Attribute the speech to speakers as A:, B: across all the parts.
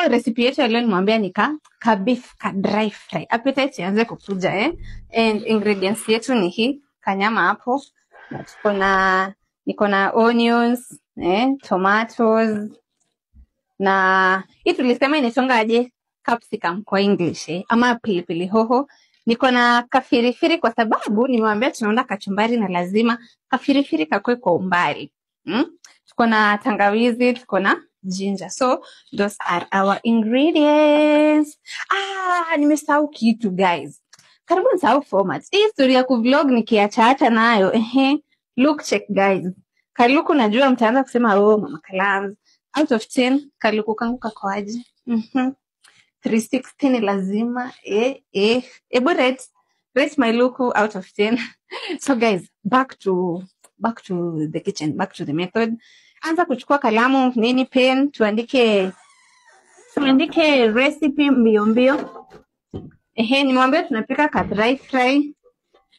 A: So recipe yetu leo nimwambia ni ka beef ka dry fry. Appetite ianze kukuja And ingredients yetu ni hii kanyama hapo. Niko na onions, tomatoes na hii tulisema inaitwa aje capsicum kwa English ama pilipili hoho. Niko na kafirifiri kwa sababu nimwambia tunaona kachumbari na lazima kafirifiri kakwe kwa umbali. Tuko na tangawizi, tuko na ginger. So those are our ingredients. Nimesahau kitu guys. Karibu nisahau format. Hii story ya kuvlog nikiacha nayo. Look check guys. Kaluku najua mtaanza kusema Mama Kalams. Out of 10 kaluku kangu kakoaje? 360 ni lazima. Ebu rate my look out of 10. So guys, back to the kitchen, back to the method. Anza kuchukua kalamu, nini, pen, tuandike recipe mbio. Nimwambia tunapika ka dry fry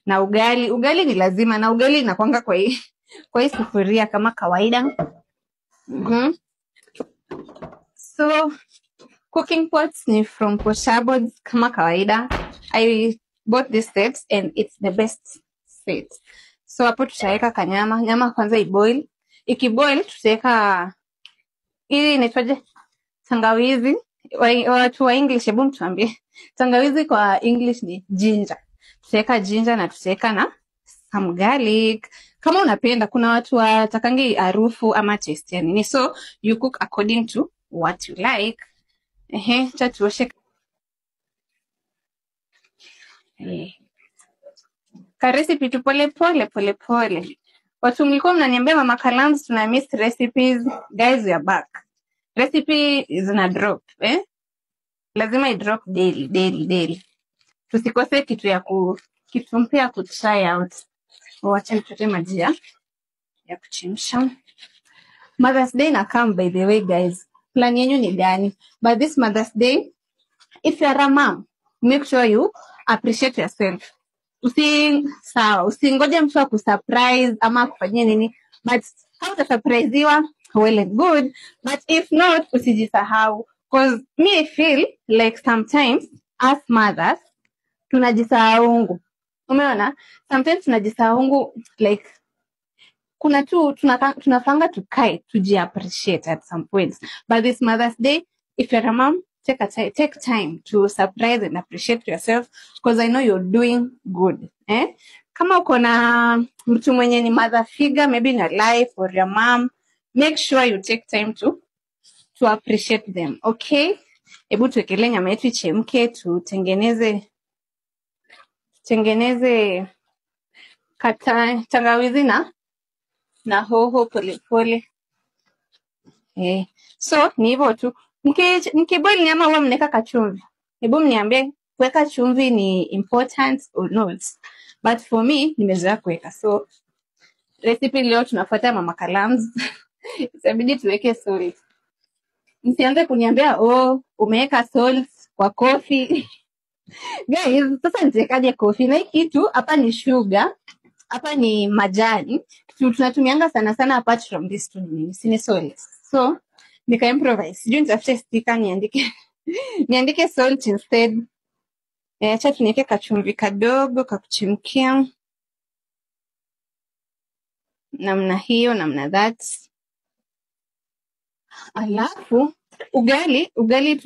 A: na ugali. Ugali ni lazima na ugali inakuanga kwa hii sufuria kama kawaida. So cooking pots ni from Poshabods kama kawaida. I bought this set and it's the best set. So hapo tutaweka nyama kwanza iboil. Ikiboil tutaweka ili inaitwaje tangawizi. Watu wa English hebu mtuambie. Tangawizi kwa English ni ginger. Tutaweka ginger na tutaweka na some garlic. Kama unapenda kuna watu watakangi harufu ama taste ya nini. So you cook according to what you like. Tuoshe. Ka recipe tu pole. Watu mlikuwa mnaniambia Mama Kalams tuna miss recipes. Guys, we are back. Recipe is na drop, lazima i drop daily. Tusikose kitu mpya kutry out. Wacha nitote maji ya kuchemsha. Mother's Day na come by the way guys. Plan yenu ni gani? But this Mother's Day, if you are a mom, make sure you appreciate yourself. Usingoje mtu akusurprise ama kufanyia nini. But how to surprise you? Well and good. But if not, usijisahau. Because me I feel like sometimes as mothers tunajisahau. Umeona? Sometimes tunajisahau like kuna tunafanga tukae tujiappreciate at some points. But this Mother's Day, if you're a mom, take time to surprise and appreciate yourself because I know you're doing good. Kama uko na mtu mwenye ni mother figure maybe in your life or your mom, make sure you take time to appreciate them. Okay? Hebu tuwekele nyama yetu ichemke, tutengeneze tangawizi na hoho pole. So ni hivyo tu. Mkiboil nyama huwa mnaweka kachumvi. Hebu mniambie kuweka chumvi ni important or not. But for me nimezoea kuweka. So recipe leo tunafuata Mama Kalams. Itabidi tuweke salt. Msianze kuniambia umeweka salt kwa coffee. Guys, sasa nitakaje coffee? Na hii kitu hapa ni sugar, hapa ni majani. Tunatumianga sana apart from this two ni salt. So nika improvise. Sijui nitafute sticker niandike salt instead. Acha tunike kachumvi kadogo kakuchemkia. Namna hiyo, namna that. Alafu ugali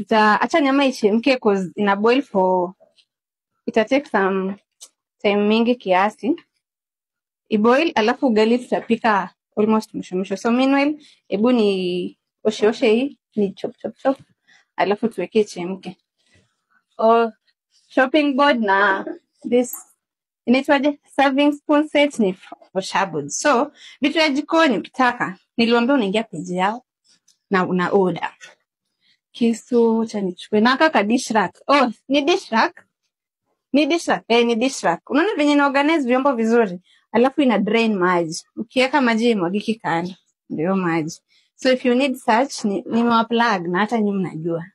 A: acha nyama ichemke cause ina boil for ita take some time mingi kiasi. Iboil alafu ugali tutapika almost mwisho. So meanwhile hebu ni oshe hii ni chop. Alafu tuweke ichemke. Chopping board na this inaitwaje serving spoon set ni Poshabods. So vitu ya jikoni ukitaka niliwaambia unaingia page yao na una order. Kisu cha nichukue na kaka dish rack. Ni dish rack. Ni dish rack. Unaona venye na organize vyombo vizuri. Alafu ina drain maji. Ukiweka maji imwagiki kando. Ndio maji. So if you need such nimewa plug na hata nyinyi mnajua.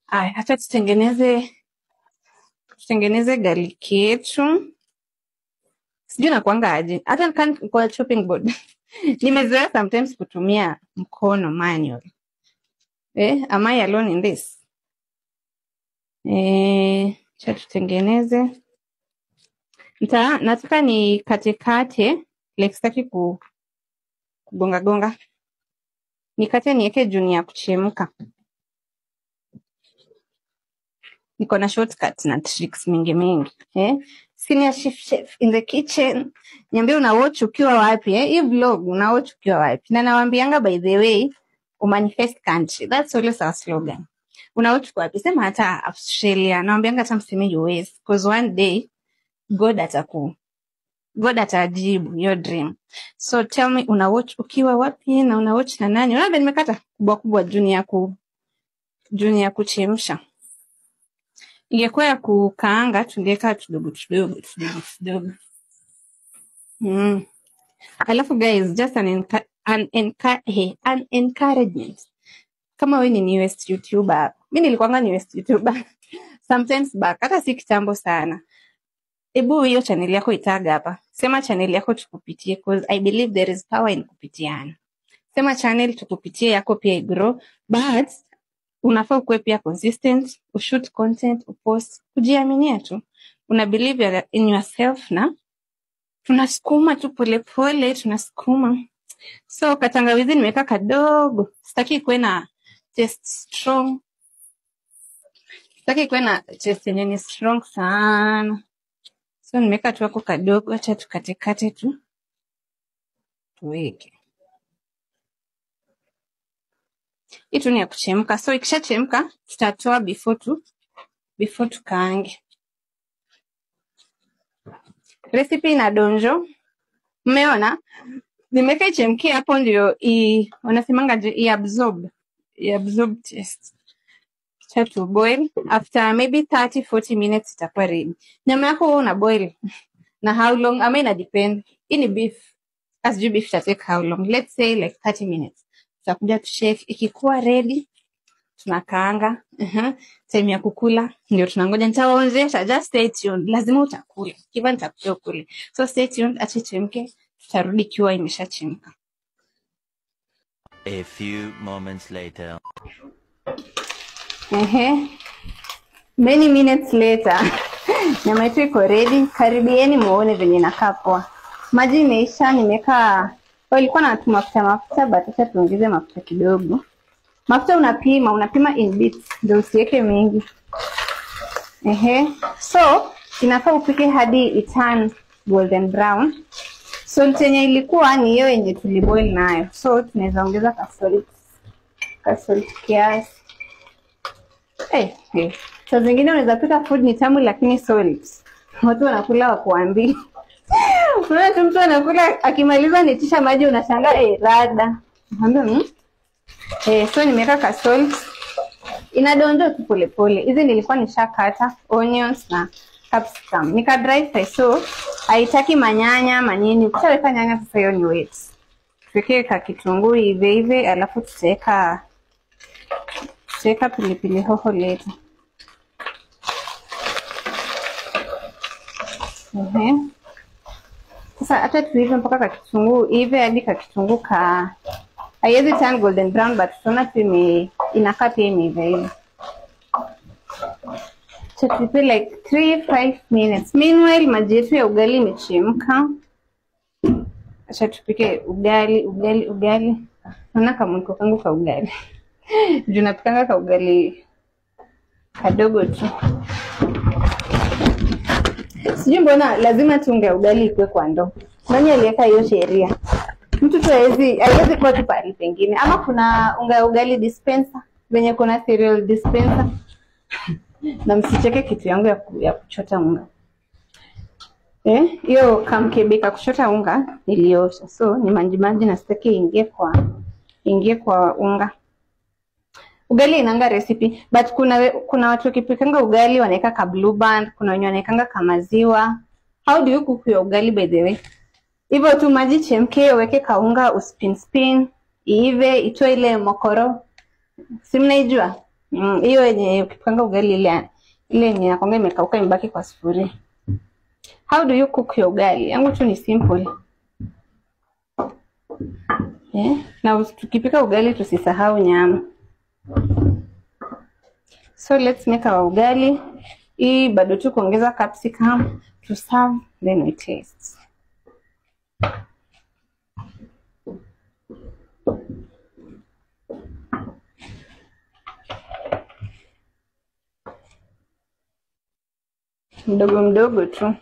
A: Hata tutengeneze garlic yetu. Sijui nakuanga aje. Hata kwa chopping board. Nimezoea sometimes kutumia mkono manual. Am I alone in this? Cha tutengeneze. Nataka ni kate like sitaki kugonga. Nikate niweke juu ya kuchemka. Niko na shortcuts na tricks mingi. Senior chef in the kitchen. Niambie una watch ukiwa wapi? Hii vlog una watch ukiwa wapi? Na nawaambianga by the way, manifest country. That's always our slogan. Una watch kwa wapi? Sema hata Australia. Nawaambianga hata mseme US because one day God atajibu your dream. So tell me una watch ukiwa wapi na una watch na nani? Unaona nimekata kubwa juni ya kuchemsha. Ingekuwa ya kukaanga tungeka kidogo. Alafu guys, just an encouragement. Kama wewe ni newest YouTuber, mimi nilikuwa newest YouTuber sometimes back, hata si kitambo sana. Ebu hiyo channel yako itaga hapa. Sema channel yako tukupitie because I believe there is power in kupitiana. Sema channel tukupitie yako pia grow, but unafaa kuwe pia consistent, ushoot content, upost, kujiaminia tu. Una believe in yourself na tunasukuma tu pole tunasukuma. So katangawizi nimeweka kadogo. Sitaki kuwe na taste strong. Sitaki kuwe na taste yenye ni strong sana. So nimeweka tu hapo kadogo, acha tukate tu. Tuweke. Itu ni ya kuchemka. So ikishachemka tutatoa before tukaange. Recipe ina donjo. Mmeona? Nimeweka ichemkie hapo ndio wanasemanga absorb taste. To boil after maybe 30-40 minutes itakuwa ready. Nyama yako una boil na how long? I mean, depend. Ini beef, as you beef take how long? Let's say like 30 minutes. Tutakuja tu chef ikikuwa ready tunakaanga. Time ya kukula ndio tunangoja. Nitawaonyesha, just stay tuned. Lazima utakula. Kiva nitakuja kule. So stay tuned, acha ichemke. Tutarudi kiwa imeshachemka.
B: A few moments later.
A: Many minutes later. Nyama yetu iko ready. Karibieni muone venye inakaa poa. Maji imeisha, nimeka ilikuwa na mafuta but acha tuongeze mafuta kidogo. Mafuta unapima in bits ndio usiweke mingi. So inafaa upike hadi iturn golden brown. So tenye ilikuwa ni hiyo yenye tuliboil nayo. So tunaweza ongeza kasalt kiasi. So zingine unaweza pika food ni tamu lakini salt. Watu wanakula wakuambi. Unaona mtu anakula akimaliza nitisha maji unashangaa rada. So nimeweka kasalt. Inadonjo tu pole. Hizi nilikuwa nishakata onions na capsicum. Nika dry fry so haitaki manyanya manini. Ukishaweka nyanya sasa hiyo ni wet. Tuweke kitunguu ive alafu tutaweka pilipili hoho leta. Sasa hata tuive mpaka kitunguu ive hadi kitunguu haiwezi turn golden brown but tunaona tu inakaa pia imeiva. So tupe like 3-5 minutes. Meanwhile maji yetu ya ugali imechemka. Acha tupike ugali. Naona kama niko kangu ka ugali. Juu napikanga ka ugali kadogo tu. Sijui mbona lazima tunge ugali ikwe kwa ndoo. Nani aliweka hiyo sheria? Mtu tu haiwezi kwa tu pale pengine. Ama kuna unga ugali dispenser, venye kuna cereal dispenser. Na msicheke kitu yangu ya kuchota unga. Hiyo kamkebe ka kuchota unga niliosha. So ni maji na sitaki ingie kwa unga. Ugali inanga recipe, but kuna watu wakipikanga ugali wanaweka ka blue band, kuna wenye wanawekanga kama maziwa. How do you cook your ugali by the way? Hivyo tu maji chemke, weke kaunga, uspin, iive, itoe ile mokoro. Si mnaijua? Hiyo yenye ukipikanga ugali ile yenye nakwambia imekauka imebaki kwa sufuria. How do you cook your ugali? Yangu tu ni simple. Na tukipika ugali tusisahau nyama. So let's make our ugali. Hii bado tu kuongeza capsicum to serve, then we taste. Mdogo mdogo tu.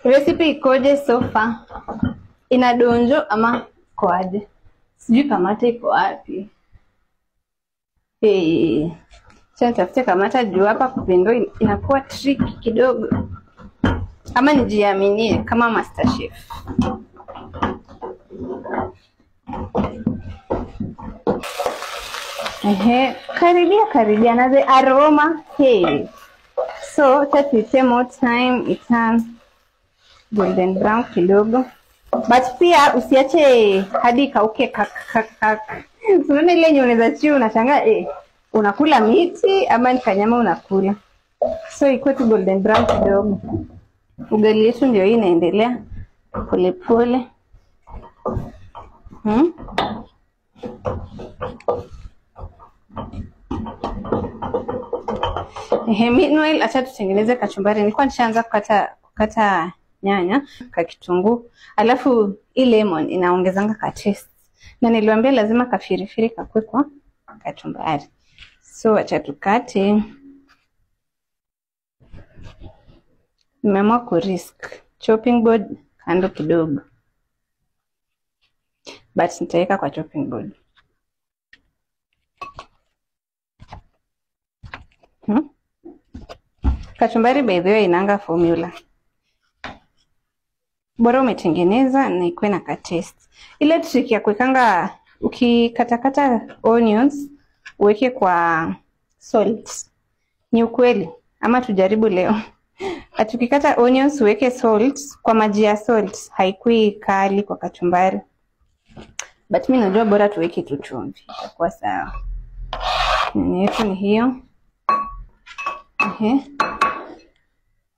A: Recipe ikoje so far? Ina donjo ama kwaje? Sijui kamata iko wapi. Tafute kamata juu hapa kupendo inakuwa tricky kidogo. Ama nijiaminie kama master chef. Karibia na the aroma. So tuite more time, it turns golden brown kidogo. But pia usiache hadi kauke kak. Unaona ile yenye unaweza chiu unashangaa unakula miti ama ni kanyama unakula. So iko tu golden brown kidogo. Ugali yetu ndio hii inaendelea pole pole. Meanwhile acha tutengeneze kachumbari. Nilikuwa nishaanza kukata nyanya, kitunguu, alafu hii lemon inaongezanga ka taste. Na niliwaambia lazima kafirifiri kakwe kwa kachumbari. So acha tukate. Nimeamua kurisk chopping board kando kidogo. But nitaweka kwa chopping board. Kachumbari by the way inanga formula. Bora umetengeneza na ikuwe na ka taste. Ile trick ya kuwekanga ukikatakata onions uweke kwa salt. Ni ukweli ama tujaribu leo. Atukikata onions uweke salt kwa maji ya salt haikui kali kwa kachumbari. But mimi najua bora tuweke tu chumvi itakuwa sawa. Yetu ni hiyo.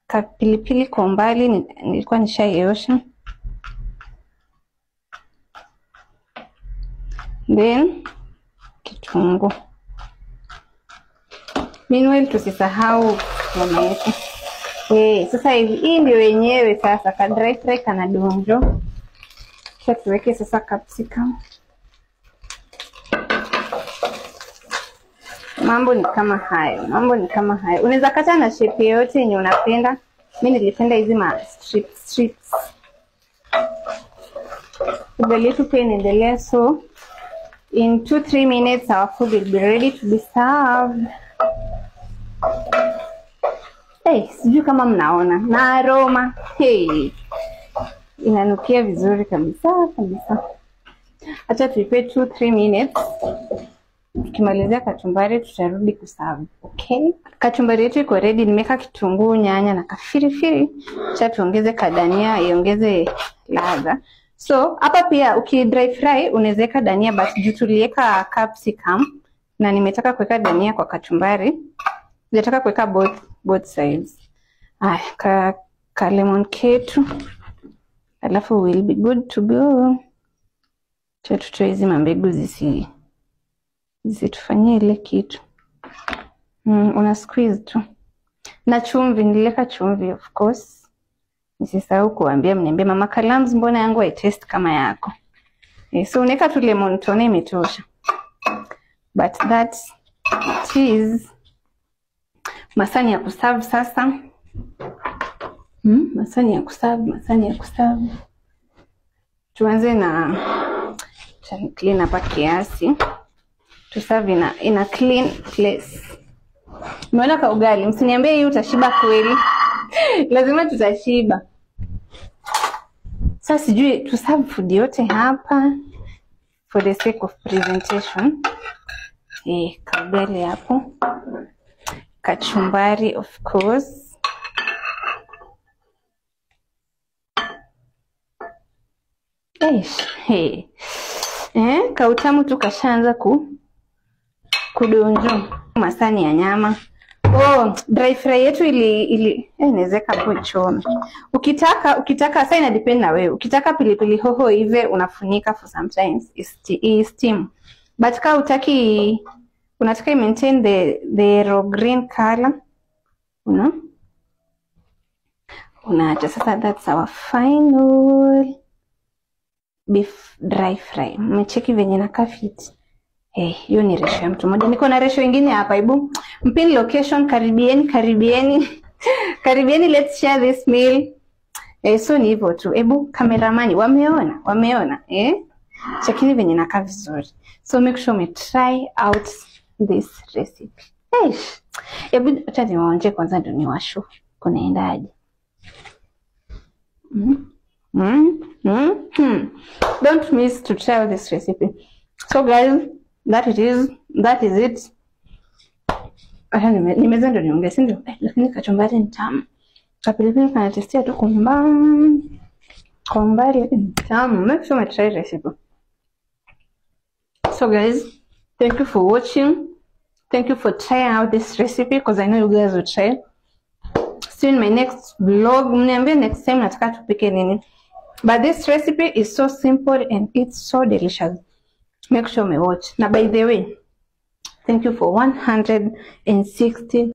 A: Kapilipili kwa mbali nilikuwa nishaiosha. Then kitunguu. Meanwhile tusisahau nyama yetu. Sasa hii ndio yenyewe sasa ka dry fry kana donjo. Kisha tuweke sasa capsicum. Mambo ni kama hayo. Unaweza kata na shape yote yenye unapenda. Mimi nilipenda hizi ma strips. Ugali yetu pia inaendelea, so in 2-3 minutes our food will be ready to be served. Sijui kama mnaona na aroma. Inanukia vizuri kabisa. Acha tuipe 2-3 minutes. Tukimalizia kachumbari tutarudi kuserve. Okay? Kachumbari yetu iko ready. Nimeka kitunguu, nyanya na kafirifiri. Acha tuongeze kadania iongeze ladha. So, hapa pia uki dry fry unaweza dania, but juu tuliweka capsicum na nimetaka kuweka dania kwa kachumbari. Nataka kuweka both sides. Ka lemon ketu. Alafu will be good to go. Tutoe hizi mambegu zisitufanyie ile kitu. Una squeeze tu. Na chumvi, nileka chumvi of course. Nisisahau kuambia mniambie mama Kalams mbona yangu hai taste kama yako. So unaweka tu lemon tone imetosha. But that is masani ya kuserve sasa. Masani ya kuserve. Tuanze na clean hapa kiasi. To serve in a clean place. Umeona ka ugali, msiniambie hii utashiba kweli. Lazima tutashiba. Sasa sijui to serve food yote hapa for the sake of presentation. Ka ugali hapo. Kachumbari of course. Kautamu tu kashaanza kudonjo. Masani ya nyama. Dry fry yetu ili inawezeka hapo ichome. Ukitaka sasa ina depend na wewe. Ukitaka pilipili hoho ive unafunika for sometimes steam. But kama unataka maintain the raw green color, unaacha sasa. That's our final beef dry fry. Mmecheki venye inakaa fit. Hiyo ni ratio ya mtu mmoja. Niko na ratio nyingine hapa. Hebu mpin location, karibieni. Let's share this meal. So ni hivyo tu. Hebu kameramani wameona. Chekini venye inakaa vizuri. So make sure me try out this recipe. Hebu acha niwaonje kwanza ndio niwashu. Kunaendaje? Don't miss to try out this recipe. So guys, that is it. Nimeza ndo niongeze ndio. Lakini kachumbari ni tamu. Kapilipili kanatestia tu kwa mbali ni tamu. Make sure me try recipe. So guys, thank you for watching. Thank you for trying out this recipe because I know you guys will try. See you in my next vlog. Mniambie next time nataka tupike nini. But this recipe is so simple and it's so delicious. Make sure me watch. Now by the way, thank you for 160